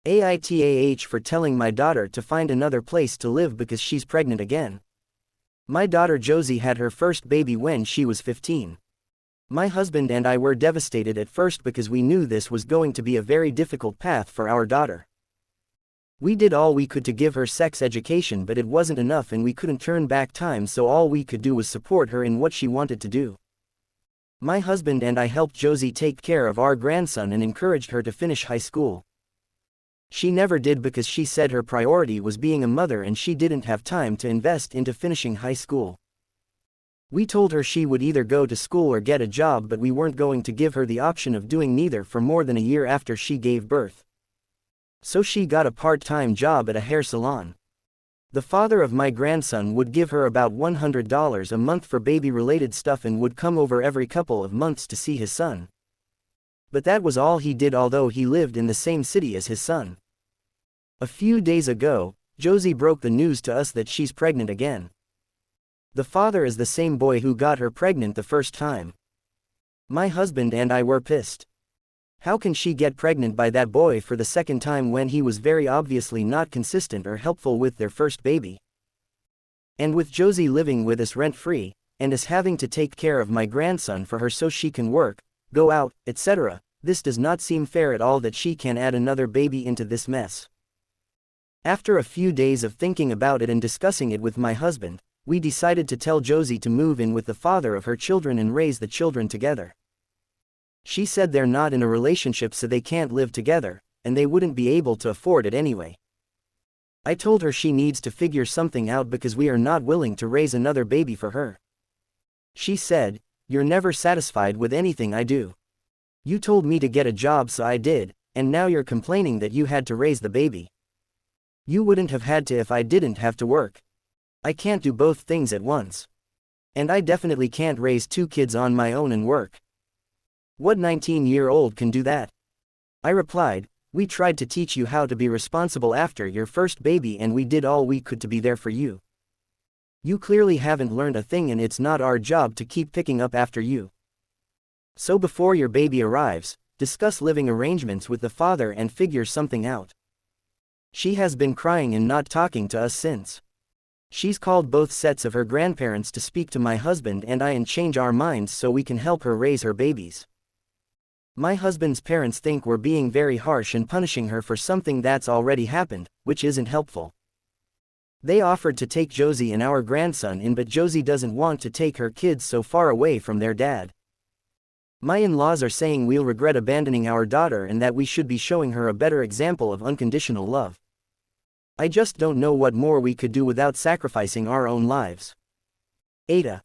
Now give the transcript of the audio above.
AITAH for telling my daughter to find another place to live because she's pregnant again. My daughter Josie had her first baby when she was 15. My husband and I were devastated at first because we knew this was going to be a very difficult path for our daughter. We did all we could to give her sex education, but it wasn't enough and we couldn't turn back time, so all we could do was support her in what she wanted to do. My husband and I helped Josie take care of our grandson and encouraged her to finish high school. She never did because she said her priority was being a mother and she didn't have time to invest into finishing high school. We told her she would either go to school or get a job, but we weren't going to give her the option of doing neither for more than a year after she gave birth. So she got a part-time job at a hair salon. The father of my grandson would give her about $100 a month for baby-related stuff and would come over every couple of months to see his son. But that was all he did, although he lived in the same city as his son. A few days ago, Josie broke the news to us that she's pregnant again. The father is the same boy who got her pregnant the first time. My husband and I were pissed. How can she get pregnant by that boy for the second time when he was very obviously not consistent or helpful with their first baby? And with Josie living with us rent-free, and us having to take care of my grandson for her so she can work, go out, etc., this does not seem fair at all that she can add another baby into this mess. After a few days of thinking about it and discussing it with my husband, we decided to tell Josie to move in with the father of her children and raise the children together. She said they're not in a relationship so they can't live together, and they wouldn't be able to afford it anyway. I told her she needs to figure something out because we are not willing to raise another baby for her. She said, "You're never satisfied with anything I do. You told me to get a job so I did, and now you're complaining that you had to raise the baby. You wouldn't have had to if I didn't have to work. I can't do both things at once. And I definitely can't raise 2 kids on my own and work. What 19-year-old can do that?" I replied, "We tried to teach you how to be responsible after your first baby and we did all we could to be there for you. You clearly haven't learned a thing and it's not our job to keep picking up after you. So before your baby arrives, discuss living arrangements with the father and figure something out." She has been crying and not talking to us since. She's called both sets of her grandparents to speak to my husband and I and change our minds so we can help her raise her babies. My husband's parents think we're being very harsh and punishing her for something that's already happened, which isn't helpful. They offered to take Josie and our grandson in, but Josie doesn't want to take her kids so far away from their dad. My in-laws are saying we'll regret abandoning our daughter and that we should be showing her a better example of unconditional love. I just don't know what more we could do without sacrificing our own lives. AITAH.